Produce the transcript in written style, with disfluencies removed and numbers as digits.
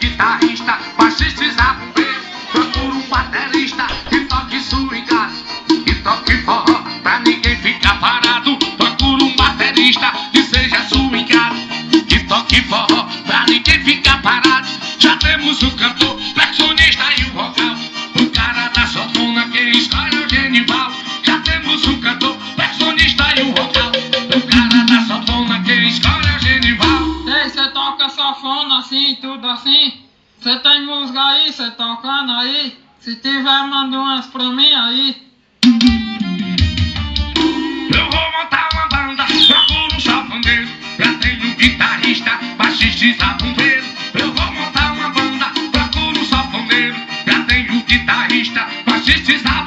guitarrista, baixista e zabumbeiro. Procuro um baterista que toque swingado, que toque forró, pra ninguém ficar parado. Procuro um baterista que seja swingado, que toque forró, pra ninguém ficar parado. Já temos o cantor, percussionista e o vocal, o cara da sanfona quem escolhe é o Genival. Já temos o cantor, percussionista e o vocal, o cara da sanfona quem escolhe é o Genival. Ei, cê toca sanfona assim, tudo assim? Cê tem música aí, cê tocando aí? Se tiver, manda umas pra mim aí. Eu vou montar uma banda, procuro um sanfoneiro, já tenho guitarrista, baixista e zabumbeiro. Eu vou montar uma banda, procuro um sanfoneiro, já tenho guitarrista, baixista e zabumbeiro.